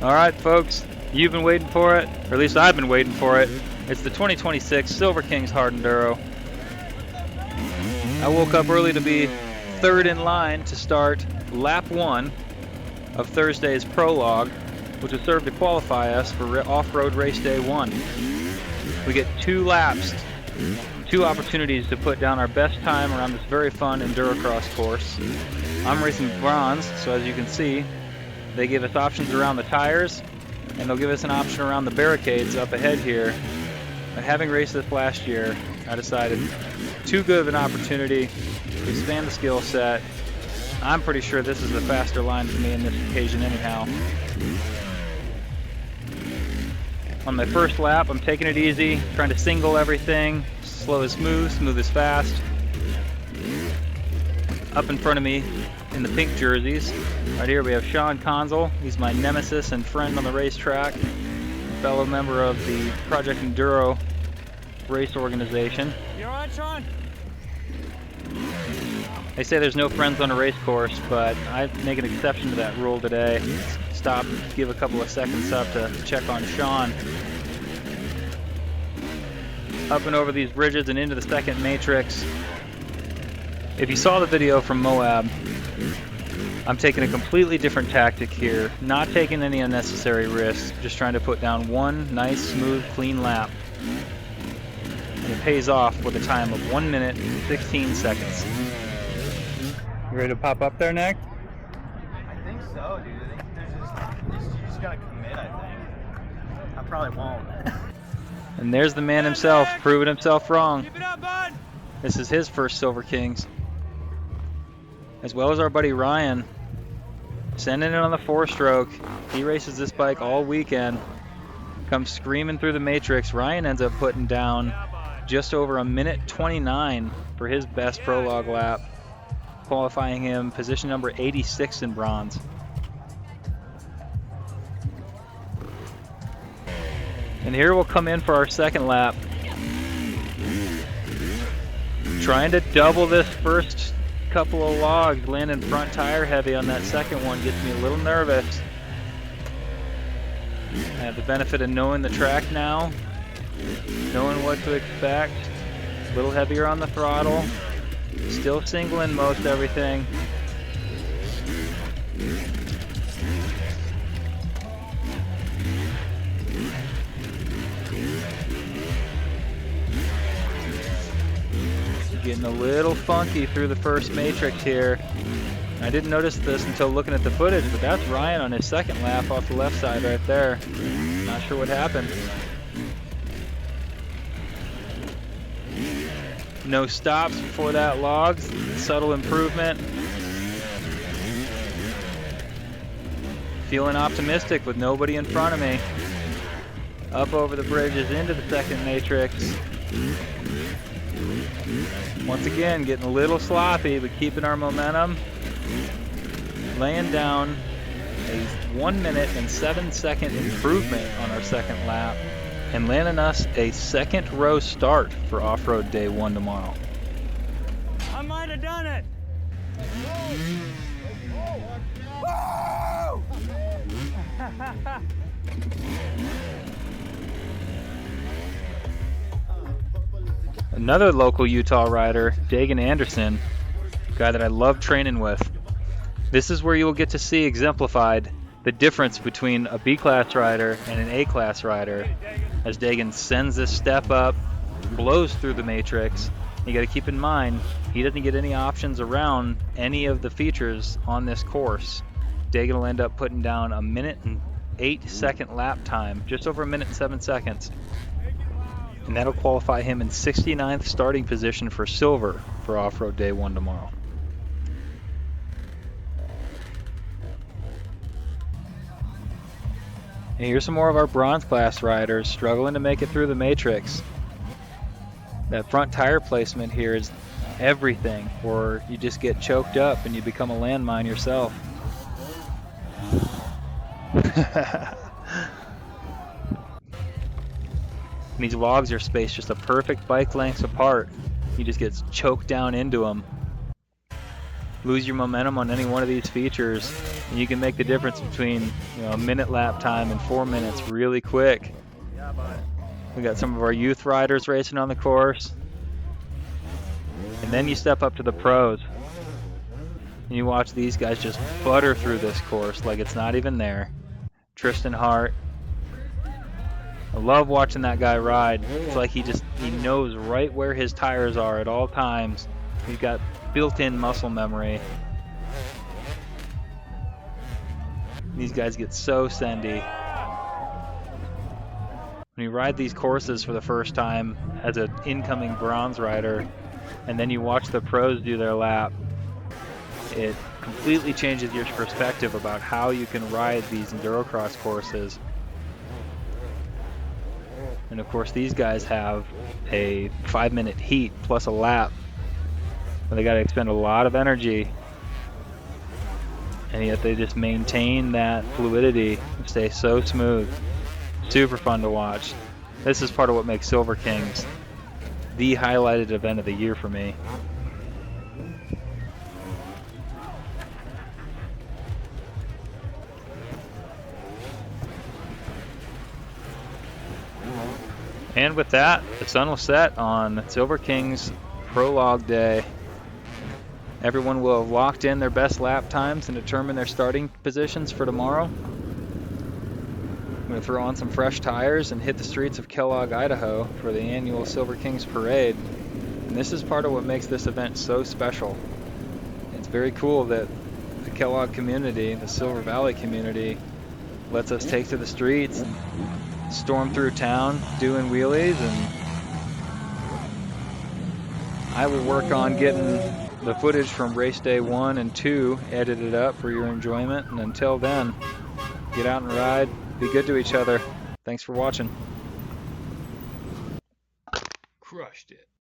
Alright folks, you've been waiting for it, or at least I've been waiting for it. It's the 2026 Silverkings Hard Enduro. I woke up early to be third in line to start lap 1 of Thursday's Prologue, which will serve to qualify us for off-road race day 1. We get 2 laps, 2 opportunities to put down our best time around this very fun endurocross course. I'm racing bronze, so as you can see, they give us options around the tires, and they'll give us an option around the barricades up ahead here. But having raced this last year, I decided too good of an opportunity to expand the skill set. I'm pretty sure this is the faster line for me in this occasion anyhow. On my first lap, I'm taking it easy, trying to single everything, slow is smooth, smooth is fast. Up in front of me, in the pink jerseys, right here we have Sean Conzel. He's my nemesis and friend on the racetrack, fellow member of the Project Enduro race organization. You all right, Sean? They say there's no friends on a race course, but I make an exception to that rule today. Stop, give a couple of seconds up to check on Sean. Up and over these bridges and into the second matrix. If you saw the video from Moab, I'm taking a completely different tactic here, not taking any unnecessary risks, just trying to put down one nice, smooth, clean lap. And it pays off with a time of 1 minute and 16 seconds. You ready to pop up there, Nick? I think so, dude. I think you just gotta commit, I think. I probably won't. And there's the man himself, proving himself wrong. Keep it up, bud! This is his first Silverkings. As well as our buddy Ryan, sending it on the 4-stroke. He races this bike all weekend. Comes screaming through the matrix. Ryan ends up putting down just over 1:29 for his best prologue lap, qualifying him position number 86 in bronze. And here we'll come in for our second lap. Trying to double this first couple of logs, landing front tire heavy on that second one gets me a little nervous. I have the benefit of knowing the track now, knowing what to expect. A little heavier on the throttle, still singling most everything. Getting a little funky through the first matrix here. I didn't notice this until looking at the footage, but that's Ryan on his second lap off the left side right there. Not sure what happened. No stops before that logs. Subtle improvement. Feeling optimistic with nobody in front of me. Up over the bridges into the second matrix. Once again, getting a little sloppy, but keeping our momentum. Laying down a 1 minute and 7 second improvement on our second lap, and landing us a second row start for off-road day 1 tomorrow. I might have done it! Another local Utah rider, Daigon Anderson, a guy that I love training with. This is where you will get to see exemplified the difference between a B-class rider and an A-class rider, as Daigon sends this step up, blows through the matrix. You got to keep in mind, he doesn't get any options around any of the features on this course. Daigon will end up putting down 1 minute and 8 second lap time, just over 1 minute and 7 seconds. And that'll qualify him in 69th starting position for silver for off-road day 1 tomorrow. And here's some more of our bronze class riders struggling to make it through the matrix. That front tire placement here is everything, or you just get choked up and you become a landmine yourself. And these logs are spaced just a perfect bike lengths apart. You just get choked down into them. Lose your momentum on any one of these features, And you can make the difference between, you know, a minute lap time and 4 minutes really quick. Yeah, bud. We got some of our youth riders racing on the course. And then you step up to the pros. And you watch these guys just butter through this course like it's not even there. Tristan Hart. I love watching that guy ride. It's like he knows right where his tires are at all times. He's got built-in muscle memory. These guys get so sendy. When you ride these courses for the first time as an incoming bronze rider, and then you watch the pros do their lap, it completely changes your perspective about how you can ride these endurocross courses. And of course these guys have a 5-minute heat plus a lap. And they got to expend a lot of energy. And yet they just maintain that fluidity and stay so smooth. Super fun to watch. This is part of what makes Silverkings the highlighted event of the year for me. And with that, the sun will set on Silverkings Prologue Day. Everyone will have locked in their best lap times and determined their starting positions for tomorrow. I'm going to throw on some fresh tires and hit the streets of Kellogg, Idaho for the annual Silverkings Parade. And this is part of what makes this event so special. It's very cool that the Kellogg community, the Silver Valley community, lets us take to the streets and storm through town doing wheelies, and I will work on getting the footage from race day 1 and 2 edited up for your enjoyment. And until then, get out and ride, be good to each other. Thanks for watching. Crushed it.